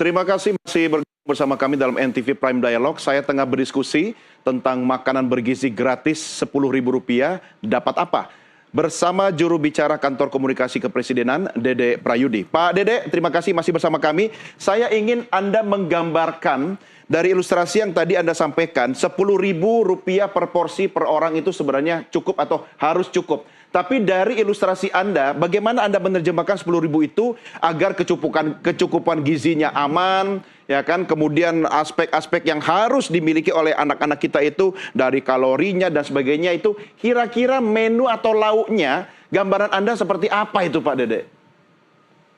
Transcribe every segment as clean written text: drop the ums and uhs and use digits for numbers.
Terima kasih masih bergabung bersama kami dalam NTV Prime Dialog. Saya tengah berdiskusi tentang makanan bergizi gratis Rp10.000 dapat apa? Bersama juru bicara Kantor Komunikasi Kepresidenan, Dede Prayudi. Pak Dede, terima kasih masih bersama kami. Saya ingin Anda menggambarkan dari ilustrasi yang tadi Anda sampaikan, Rp10.000 per porsi per orang itu sebenarnya cukup atau harus cukup. Tapi dari ilustrasi Anda, bagaimana Anda menerjemahkan 10.000 itu agar kecukupan gizinya aman, ya kan? Kemudian aspek-aspek yang harus dimiliki oleh anak-anak kita itu dari kalorinya dan sebagainya itu, kira-kira menu atau lauknya, gambaran Anda seperti apa itu Pak Dede?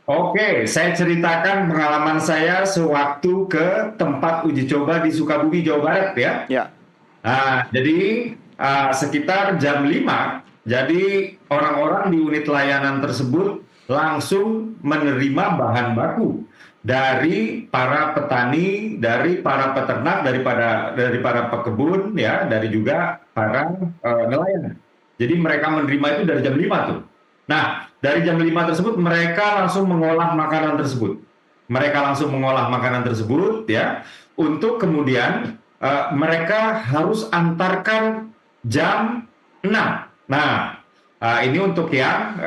Oke, saya ceritakan pengalaman saya sewaktu ke tempat uji coba di Sukabumi, Jawa Barat ya. Ya. Jadi sekitar jam 5, jadi orang-orang di unit layanan tersebut langsung menerima bahan baku dari para petani, dari para peternak, dari para pekebun, ya, dari juga para nelayan. Jadi mereka menerima itu dari jam 5 tuh. Nah, dari jam 5 tersebut mereka langsung mengolah makanan tersebut. Ya, untuk kemudian mereka harus antarkan jam 6. Nah, ini untuk yang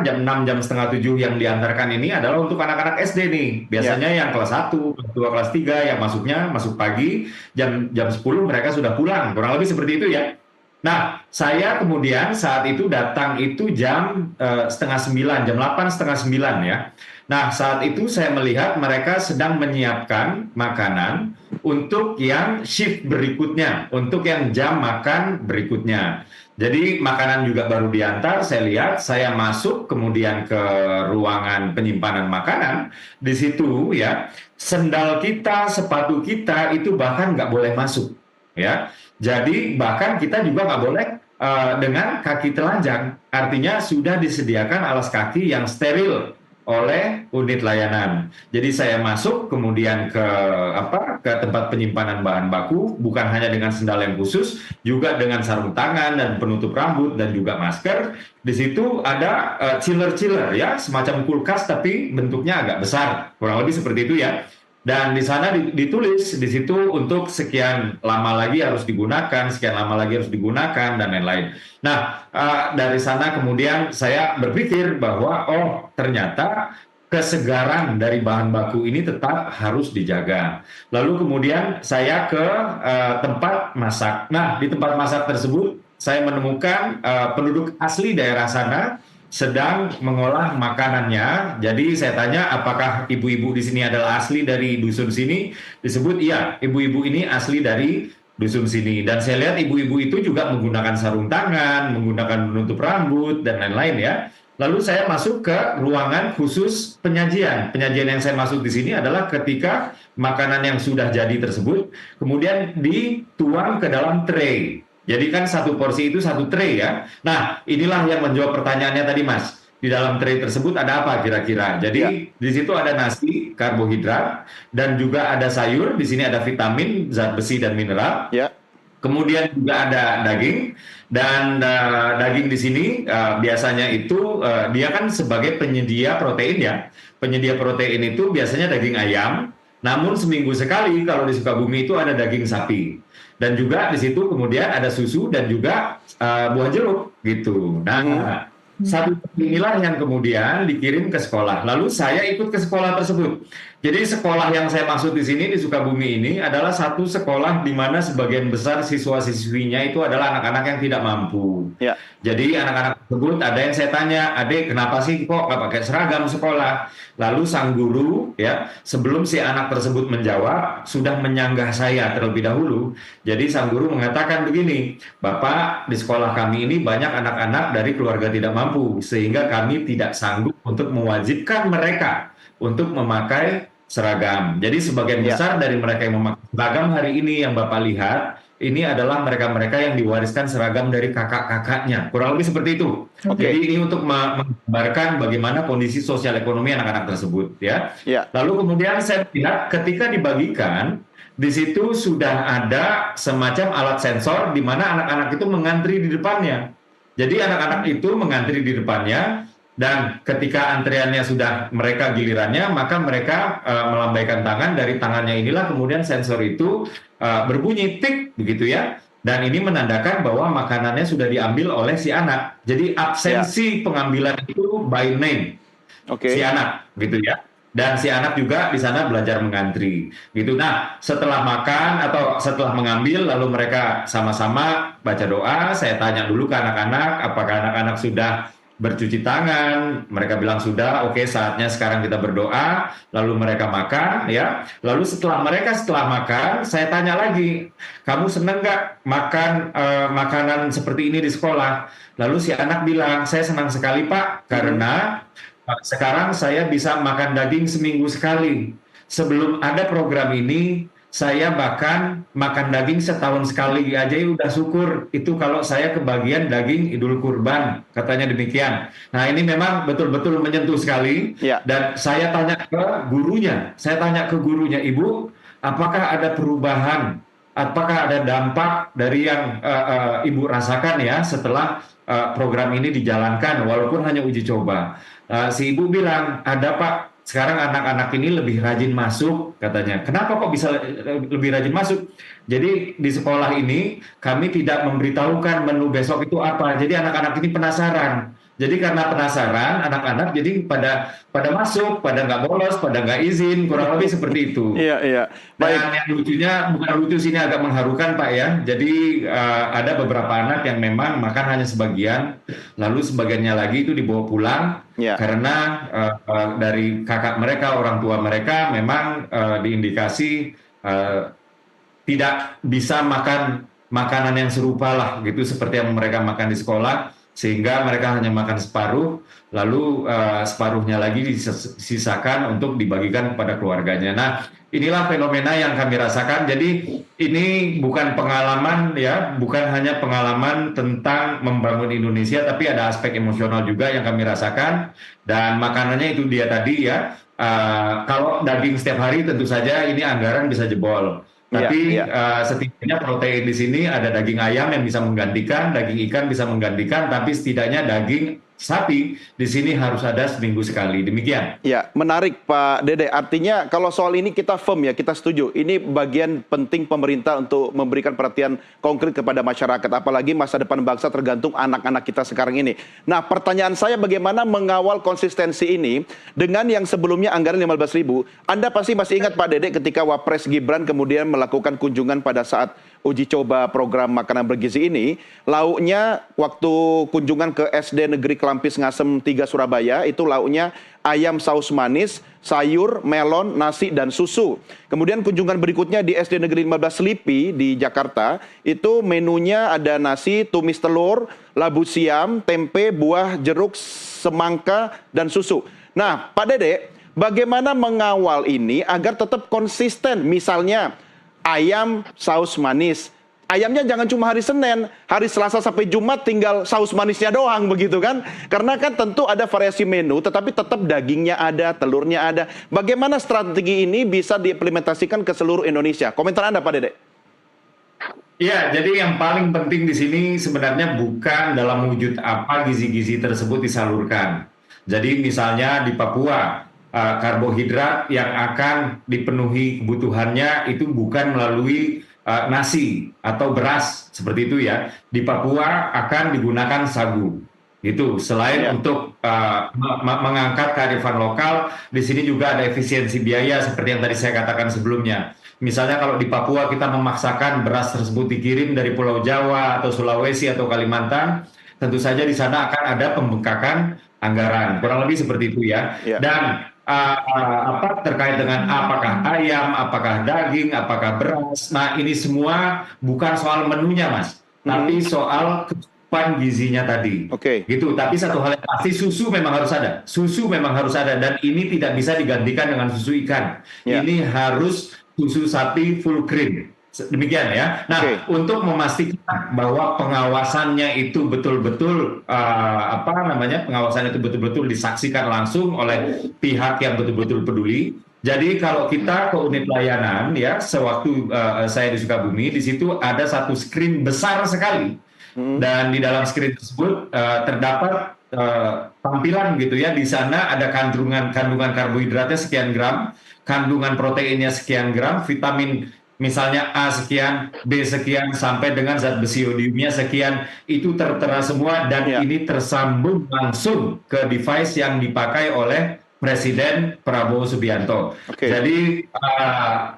jam 6, jam setengah 7 yang diantarkan ini adalah untuk anak-anak SD nih. Biasanya yang kelas 1, kelas 2, kelas 3 yang masuk pagi, jam 10 mereka sudah pulang. Kurang lebih seperti itu ya. Nah, saya kemudian saat itu datang itu jam setengah 9, jam 8, setengah 9 ya. Nah, saat itu saya melihat mereka sedang menyiapkan makanan untuk yang shift berikutnya, untuk yang jam makan berikutnya. Jadi makanan juga baru diantar, saya lihat, saya masuk kemudian ke ruangan penyimpanan makanan. Di situ ya, sendal kita, sepatu kita itu bahkan nggak boleh masuk. Ya, jadi bahkan kita juga nggak boleh dengan kaki telanjang. Artinya sudah disediakan alas kaki yang steril oleh unit layanan. Jadi saya masuk kemudian ke tempat penyimpanan bahan baku, bukan hanya dengan sendal yang khusus, juga dengan sarung tangan dan penutup rambut dan juga masker. Di situ ada chiller ya, semacam kulkas tapi bentuknya agak besar, kurang lebih seperti itu ya. Dan di sana ditulis di situ untuk sekian lama lagi harus digunakan, sekian lama lagi harus digunakan, dan lain-lain. Nah, dari sana kemudian saya berpikir bahwa ternyata kesegaran dari bahan baku ini tetap harus dijaga. Lalu kemudian saya ke tempat masak. Nah, di tempat masak tersebut saya menemukan penduduk asli daerah sana sedang mengolah makanannya. Jadi saya tanya, apakah ibu-ibu di sini adalah asli dari dusun sini? Disebut iya, ibu-ibu ini asli dari dusun sini. Dan saya lihat ibu-ibu itu juga menggunakan sarung tangan, menggunakan penutup rambut, dan lain-lain ya. Lalu saya masuk ke ruangan khusus penyajian. Penyajian yang saya masuk di sini adalah ketika makanan yang sudah jadi tersebut kemudian dituang ke dalam tray. Jadi kan satu porsi itu satu tray ya. Nah, inilah yang menjawab pertanyaannya tadi Mas. Di dalam tray tersebut ada apa kira-kira? Jadi di situ ada nasi, karbohidrat, dan juga ada sayur. Di sini ada vitamin, zat besi dan mineral. Ya. Kemudian juga ada daging, dan daging di sini biasanya itu dia kan sebagai penyedia protein ya. Penyedia protein itu biasanya daging ayam, namun seminggu sekali kalau di Sukabumi itu ada daging sapi. Dan juga di situ kemudian ada susu dan juga buah jeruk gitu. Nah, satu inilah yang kemudian dikirim ke sekolah. Lalu saya ikut ke sekolah tersebut. Jadi sekolah yang saya maksud di sini di Sukabumi ini adalah satu sekolah di mana sebagian besar siswa-siswinya itu adalah anak-anak yang tidak mampu. Ya. Jadi anak-anak tersebut ada yang saya tanya, "Adik, kenapa sih kok nggak pakai seragam sekolah?" Lalu sang guru ya, sebelum si anak tersebut menjawab, sudah menyanggah saya terlebih dahulu. Jadi sang guru mengatakan begini, "Bapak, di sekolah kami ini banyak anak-anak dari keluarga tidak mampu, sehingga kami tidak sanggup untuk mewajibkan mereka untuk memakai seragam. Jadi sebagian besar dari mereka yang memakai seragam hari ini yang Bapak lihat, ini adalah mereka-mereka yang diwariskan seragam dari kakak-kakaknya." Kurang lebih seperti itu. Jadi ini untuk menggambarkan bagaimana kondisi sosial ekonomi anak-anak tersebut ya. Lalu kemudian saya lihat ketika dibagikan, di situ sudah ada semacam alat sensor di mana anak-anak itu mengantri di depannya. Jadi anak-anak itu mengantri di depannya, Dan ketika antriannya sudah mereka gilirannya, maka mereka melambaikan tangan, dari tangannya inilah kemudian sensor itu berbunyi tik begitu ya. Dan ini menandakan bahwa makanannya sudah diambil oleh si anak. Jadi Ya, absensi pengambilan itu by name si oke. anak gitu ya. Dan si anak juga di sana belajar mengantri gitu. Nah, setelah makan atau setelah mengambil lalu mereka sama-sama baca doa. Saya tanya dulu ke anak-anak apakah anak-anak sudah bercuci tangan. Mereka bilang sudah. Oke, saatnya sekarang kita berdoa. Lalu mereka makan ya. Lalu setelah makan, saya tanya lagi, kamu seneng nggak makan makanan seperti ini di sekolah? Lalu si anak bilang, saya senang sekali Pak, Mm-mm. karena sekarang saya bisa makan daging seminggu sekali. Sebelum ada program ini, saya bahkan makan daging setahun sekali aja ya udah syukur. Itu kalau saya kebagian daging Idul Kurban, katanya demikian. Nah, ini memang betul-betul menyentuh sekali. Ya, Dan saya tanya ke gurunya, Ibu, apakah ada perubahan? Apakah ada dampak dari yang Ibu rasakan ya setelah program ini dijalankan, walaupun hanya uji coba? Si ibu bilang, ada Pak, sekarang anak-anak ini lebih rajin masuk, katanya. Kenapa kok bisa lebih rajin masuk? Jadi di sekolah ini kami tidak memberitahukan menu besok itu apa. Jadi anak-anak ini penasaran. Jadi karena penasaran, anak-anak jadi pada masuk, pada nggak bolos, pada nggak izin, kurang lebih seperti itu. iya, iya. Baik. Dan yang lucunya, bukan lucu sini, agak mengharukan Pak ya. Jadi ada beberapa anak yang memang makan hanya sebagian, lalu sebagiannya lagi itu dibawa pulang Ya, karena dari kakak mereka, orang tua mereka memang diindikasi uh, tidak bisa makan makanan yang serupa lah gitu seperti yang mereka makan di sekolah, sehingga mereka hanya makan separuh, lalu separuhnya lagi disisakan untuk dibagikan kepada keluarganya. Nah, inilah fenomena yang kami rasakan. Jadi ini bukan pengalaman ya, bukan hanya pengalaman tentang membangun Indonesia, tapi ada aspek emosional juga yang kami rasakan. Dan makanannya itu dia tadi ya. Kalau daging setiap hari tentu saja ini anggaran bisa jebol. iya, Tapi iya. setidaknya protein di sini ada daging ayam yang bisa menggantikan, daging ikan bisa menggantikan, tapi setidaknya daging sapi di sini harus ada seminggu sekali. Demikian. Ya, menarik Pak Dede. Artinya kalau soal ini kita firm ya, kita setuju. Ini bagian penting pemerintah untuk memberikan perhatian konkret kepada masyarakat. Apalagi masa depan bangsa tergantung anak-anak kita sekarang ini. Nah, pertanyaan saya bagaimana mengawal konsistensi ini dengan yang sebelumnya anggaran 15.000. Anda pasti masih ingat Pak Dede ketika Wapres Gibran kemudian melakukan kunjungan pada saat uji coba program makanan bergizi ini, lauknya waktu kunjungan ke SD Negeri Kelampis Ngasem 3 Surabaya, itu lauknya ayam saus manis, sayur, melon, nasi, dan susu. Kemudian kunjungan berikutnya di SD Negeri 15 Selipi di Jakarta, itu menunya ada nasi, tumis telur, labu siam, tempe, buah, jeruk, semangka, dan susu. Nah, Pak Dede, bagaimana mengawal ini agar tetap konsisten? Misalnya, ayam saus manis. Ayamnya jangan cuma hari Senin, hari Selasa sampai Jumat tinggal saus manisnya doang begitu kan? Karena kan tentu ada variasi menu, tetapi tetap dagingnya ada, telurnya ada. Bagaimana strategi ini bisa diimplementasikan ke seluruh Indonesia? Komentar Anda, Pak Dede. Ya, jadi yang paling penting di sini sebenarnya bukan dalam wujud apa gizi-gizi tersebut disalurkan. Jadi misalnya di Papua, karbohidrat yang akan dipenuhi kebutuhannya itu bukan melalui nasi atau beras seperti itu ya. Di Papua akan digunakan sagu. Itu selain Ya, untuk mengangkat kearifan lokal, di sini juga ada efisiensi biaya seperti yang tadi saya katakan sebelumnya. Misalnya kalau di Papua kita memaksakan beras tersebut dikirim dari Pulau Jawa atau Sulawesi atau Kalimantan, tentu saja di sana akan ada pembengkakan anggaran. Kurang lebih seperti itu ya. ya, Dan apa terkait dengan apakah ayam, apakah daging, apakah beras. Nah, ini semua bukan soal menunya, Mas, tapi mm-mm. soal kecukupan gizinya tadi. Oke, Gitu. Tapi satu hal yang pasti, susu memang harus ada. Susu memang harus ada, dan ini tidak bisa digantikan dengan susu ikan. ya, Ini harus susu sapi full cream. Demikian ya. Nah, oke, untuk memastikan bahwa pengawasannya itu betul-betul apa namanya, pengawasan itu betul-betul disaksikan langsung oleh pihak yang betul-betul peduli. Jadi kalau kita ke unit layanan ya, sewaktu saya di Sukabumi, di situ ada satu screen besar sekali, mm-mm. dan di dalam screen tersebut terdapat tampilan gitu ya. Di sana ada kandungan karbohidratnya sekian gram, kandungan proteinnya sekian gram, vitamin misalnya A sekian, B sekian, sampai dengan zat besi yodiumnya sekian. Itu tertera semua dan Ya, ini tersambung langsung ke device yang dipakai oleh Presiden Prabowo Subianto. oke. Jadi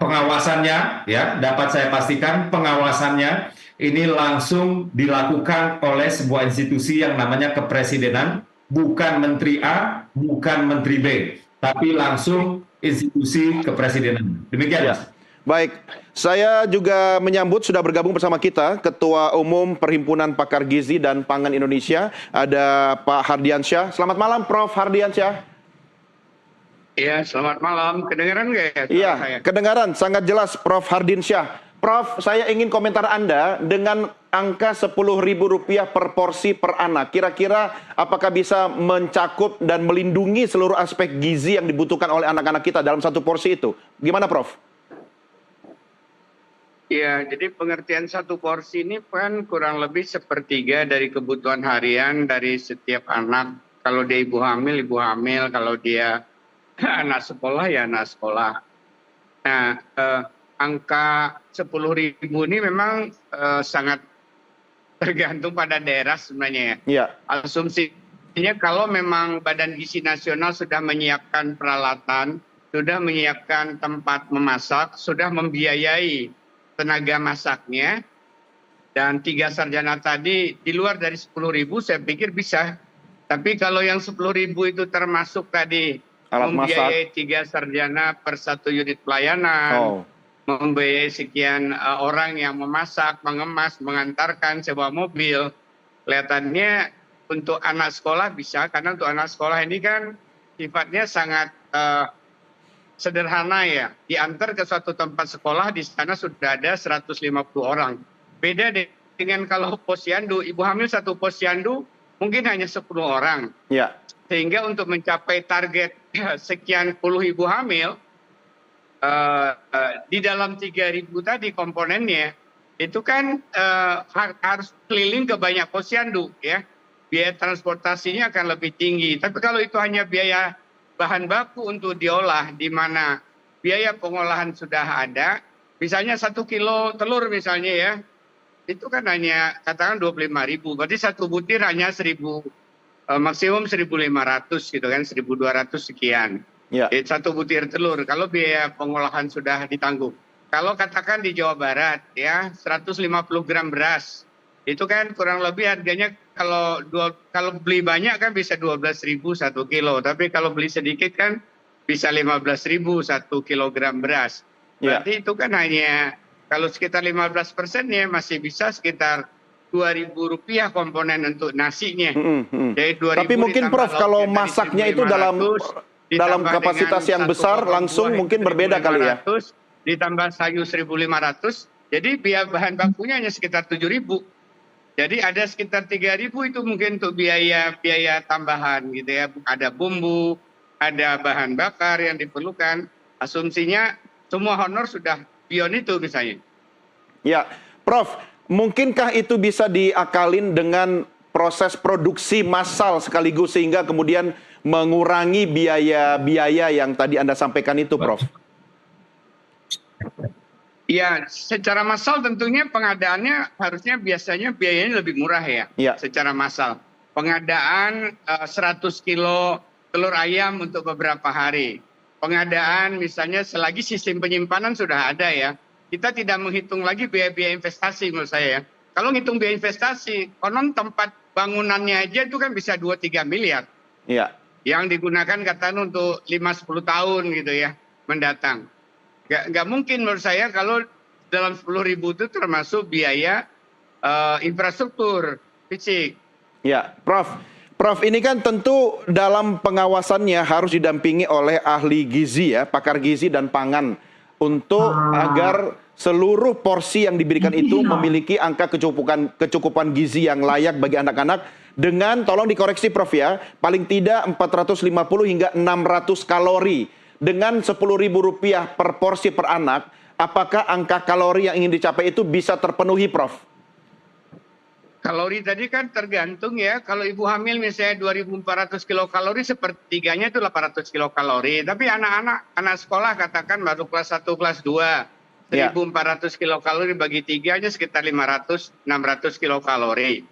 pengawasannya ya dapat saya pastikan pengawasannya ini langsung dilakukan oleh sebuah institusi yang namanya Kepresidenan, bukan Menteri A, bukan Menteri B, tapi langsung institusi Kepresidenan. Demikian, Ya, Mas. baik. Saya juga menyambut sudah bergabung bersama kita Ketua Umum Perhimpunan Pakar Gizi dan Pangan Indonesia, ada Pak Hardiansyah. Selamat malam, Prof. Hardiansyah. Iya, selamat malam. Kedengaran nggak ya suara Iya, saya? kedengaran sangat jelas, Prof. Hardiansyah. Prof, saya ingin komentar Anda dengan angka Rp10.000 per porsi per anak. Kira-kira apakah bisa mencakup dan melindungi seluruh aspek gizi yang dibutuhkan oleh anak-anak kita dalam satu porsi itu? Gimana, Prof? Iya, jadi pengertian satu porsi ini kan kurang lebih sepertiga dari kebutuhan harian dari setiap anak. Kalau dia ibu hamil, ibu hamil. Kalau dia anak sekolah, ya anak sekolah. Nah, angka 10.000 ini memang sangat tergantung pada daerah sebenarnya ya. Iya, Asumsinya kalau memang Badan Gizi Nasional sudah menyiapkan peralatan, sudah menyiapkan tempat memasak, sudah membiayai tenaga masaknya, dan 3 sarjana tadi di luar dari 10.000 saya pikir bisa. Tapi kalau yang 10.000 itu termasuk tadi alat membiayai masak. 3 sarjana per 1 unit pelayanan, Oh, membiayai sekian orang yang memasak, mengemas, mengantarkan, sewa mobil. Kelihatannya untuk anak sekolah bisa, karena untuk anak sekolah ini kan sifatnya sangat sederhana ya. Diantar ke suatu tempat sekolah, di sana sudah ada 150 orang. Beda dengan kalau posyandu, ibu hamil satu posyandu mungkin hanya 10 orang. iya. Sehingga untuk mencapai target sekian puluh ibu hamil, di dalam 3.000 tadi komponennya, itu kan harus keliling ke banyak posyandu ya. Biaya transportasinya akan lebih tinggi. Tapi kalau itu hanya biaya bahan baku untuk diolah, di mana biaya pengolahan sudah ada, misalnya 1 kilo telur misalnya ya, itu kan hanya katakan 25.000, berarti satu butir hanya 1.000, maksimum 1.500 gitu kan, 1.200 sekian. Iya. Satu butir telur, kalau biaya pengolahan sudah ditanggung. Kalau katakan di Jawa Barat ya, 150 gram beras, itu kan kurang lebih harganya kalau beli banyak kan bisa 12.000 1 kilo, tapi kalau beli sedikit kan bisa 15.000 1 kilogram beras. Iya. Berarti itu kan hanya kalau sekitar 15%-nya masih bisa sekitar Rp2.000 komponen untuk nasinya. Jadi 2.000 Tapi mungkin ditambah Prof, kalau lauknya tadi masaknya itu dalam 1.500, ditambah kapasitas dengan yang satu besar potong langsung buah mungkin berbeda kali ya? 1.500, ditambah sayur 1.500, jadi biaya bahan bakunya hanya sekitar 7.000. Jadi ada sekitar 3.000 itu mungkin untuk biaya tambahan gitu ya. Ada bumbu, ada bahan bakar yang diperlukan. Asumsinya semua honor sudah beyond itu misalnya. Ya, Prof, mungkinkah itu bisa diakalin dengan proses produksi massal sekaligus sehingga kemudian mengurangi biaya-biaya yang tadi Anda sampaikan itu, Prof? Ya, secara massal tentunya pengadaannya harusnya biasanya biayanya lebih murah ya, Ya. secara massal. Pengadaan 100 kilo telur ayam untuk beberapa hari. Pengadaan misalnya selagi sistem penyimpanan sudah ada ya, kita tidak menghitung lagi biaya-biaya investasi menurut saya ya. Kalau ngitung biaya investasi, konon tempat bangunannya aja itu kan bisa 2-3 miliar. Iya. Yang digunakan katakan untuk 5-10 tahun gitu ya mendatang. Nggak mungkin menurut saya kalau dalam 10.000 itu termasuk biaya infrastruktur fisik. Ya, Prof. Prof, ini kan tentu dalam pengawasannya harus didampingi oleh ahli gizi ya, pakar gizi dan pangan untuk agar seluruh porsi yang diberikan itu memiliki angka kecukupan gizi yang layak bagi anak-anak dengan, tolong dikoreksi Prof ya, paling tidak 450 hingga 600 kalori. Dengan Rp10.000 per porsi per anak, apakah angka kalori yang ingin dicapai itu bisa terpenuhi, Prof? Kalori tadi kan tergantung ya. Kalau ibu hamil misalnya 2.400 kilokalori, sepertiganya itu 800 kilokalori. Tapi anak sekolah katakan baru kelas 1, kelas 2. Ya. 1.400 kilokalori bagi 3 aja sekitar 500-600 kilokalori.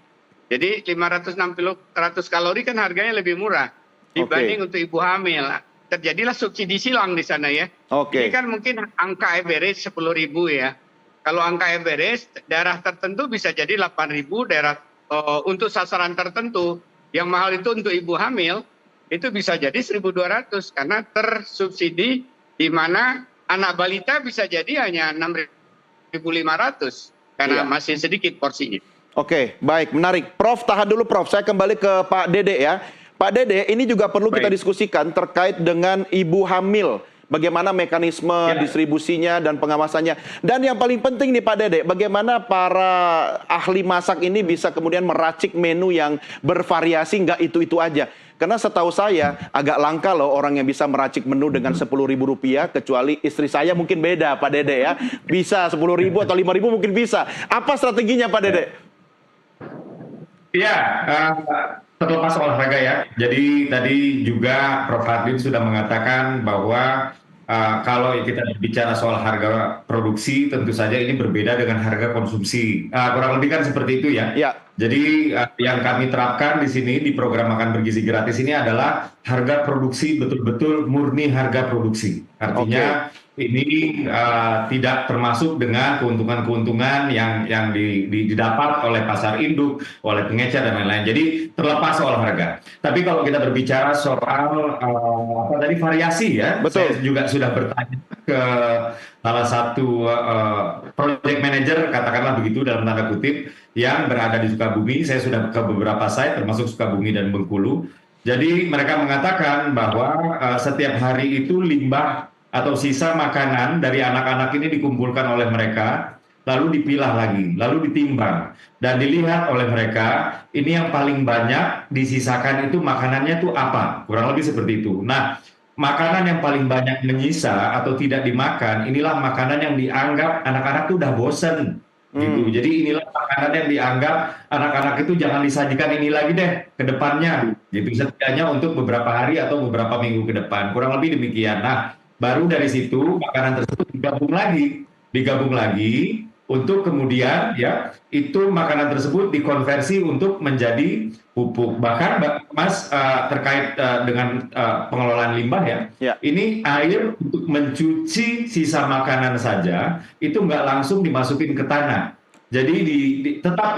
Jadi 500-600 kalori kan harganya lebih murah dibanding untuk ibu hamil. Terjadilah subsidi silang di sana ya. Oke. Ini kan mungkin angka average 10.000 ya. Kalau angka average, daerah tertentu bisa jadi 8.000, daerah untuk sasaran tertentu. Yang mahal itu untuk ibu hamil, itu bisa jadi 1.200 karena tersubsidi, di mana anak balita bisa jadi hanya 6.500 karena masih sedikit porsinya. Oke, baik, menarik. Prof, tahan dulu Prof. Saya kembali ke Pak Dede ya. Pak Dede, ini juga perlu kita diskusikan terkait dengan ibu hamil. Bagaimana mekanisme distribusinya dan pengawasannya. Dan yang paling penting nih Pak Dede, bagaimana para ahli masak ini bisa kemudian meracik menu yang bervariasi, nggak itu-itu aja. Karena setahu saya agak langka loh orang yang bisa meracik menu dengan Rp10.000, kecuali istri saya mungkin beda Pak Dede ya. Bisa 10.000 atau 5.000 mungkin bisa. Apa strateginya Pak Dede? Iya, terlepas olahraga ya. Jadi tadi juga Prof. Hardin sudah mengatakan bahwa kalau kita bicara soal harga produksi, tentu saja ini berbeda dengan harga konsumsi. Kurang lebih kan seperti itu ya. Ya. Jadi yang kami terapkan di sini di program makan bergizi gratis ini adalah harga produksi betul-betul murni harga produksi. Artinya ini tidak termasuk dengan keuntungan-keuntungan yang didapat oleh pasar induk, oleh pengecer dan lain-lain. Jadi terlepas olahraga. Tapi kalau kita berbicara soal apa tadi variasi ya, betul. Saya juga sudah bertanya ke salah satu project manager, katakanlah begitu dalam tanda kutip, yang berada di Sukabumi. Saya sudah ke beberapa site termasuk Sukabumi dan Bengkulu. Jadi mereka mengatakan bahwa setiap hari itu limbah atau sisa makanan dari anak-anak ini dikumpulkan oleh mereka, lalu dipilah lagi, lalu ditimbang dan dilihat oleh mereka, ini yang paling banyak disisakan itu makanannya itu apa, kurang lebih seperti itu. Nah, makanan yang paling banyak menyisa atau tidak dimakan, inilah makanan yang dianggap anak-anak itu udah bosen. Gitu. Jadi inilah makanan yang dianggap anak-anak itu jangan disajikan ini lagi deh ke depannya. Gitu. Setidaknya untuk beberapa hari atau beberapa minggu ke depan. Kurang lebih demikian. Nah, baru dari situ makanan tersebut digabung lagi untuk kemudian ya itu makanan tersebut dikonversi untuk menjadi pupuk. Bahkan Mas terkait dengan pengelolaan limbah ya, ini air untuk mencuci sisa makanan saja itu nggak langsung dimasukin ke tanah. Jadi tetap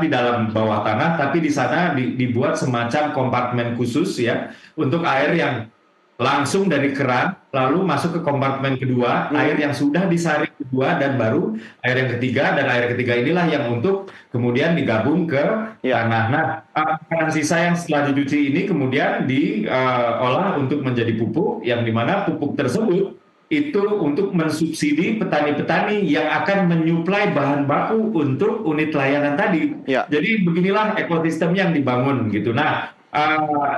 di dalam bawah tanah, tapi di sana dibuat semacam kompartemen khusus ya untuk air yang langsung dari keran, lalu masuk ke kompartemen kedua, air yang sudah disaring kedua, dan baru air yang ketiga, dan air ketiga inilah yang untuk kemudian digabung ke tanah. Nah, makanan sisa yang setelah dicuci ini kemudian diolah untuk menjadi pupuk, yang dimana pupuk tersebut itu untuk mensubsidi petani-petani yang akan menyuplai bahan baku untuk unit layanan tadi. Jadi beginilah ekosistem yang dibangun gitu. Nah,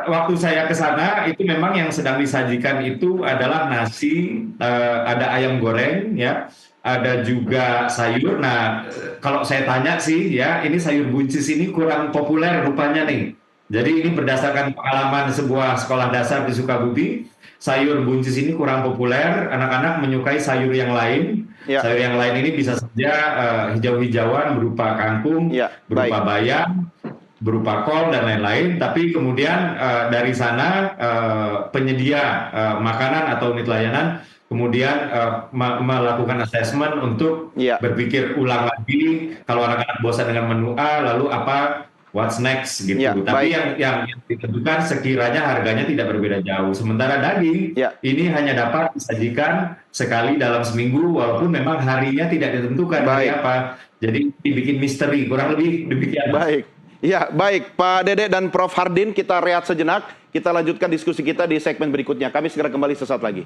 waktu saya ke sana itu memang yang sedang disajikan itu adalah nasi, ada ayam goreng ya, ada juga sayur. Nah, kalau saya tanya sih ya, ini sayur buncis ini kurang populer rupanya nih. Jadi ini berdasarkan pengalaman sebuah sekolah dasar di Sukabumi, sayur buncis ini kurang populer, anak-anak menyukai sayur yang lain. Sayur yang lain ini bisa saja hijau-hijauan berupa kangkung, berupa bayam, berupa kol dan lain-lain, tapi kemudian dari sana penyedia makanan atau unit layanan kemudian melakukan assessment untuk berpikir ulang lagi kalau anak-anak bosan dengan menu A, lalu apa, what's next gitu. Tapi yang ditentukan sekiranya harganya tidak berbeda jauh. Sementara daging ini hanya dapat disajikan sekali dalam seminggu, walaupun memang harinya tidak ditentukan hari apa. Jadi dibikin misteri, kurang lebih demikian. Ya, baik Pak Dede dan Prof. Hardin, kita rehat sejenak. Kita lanjutkan diskusi kita di segmen berikutnya. Kami segera kembali sesaat lagi.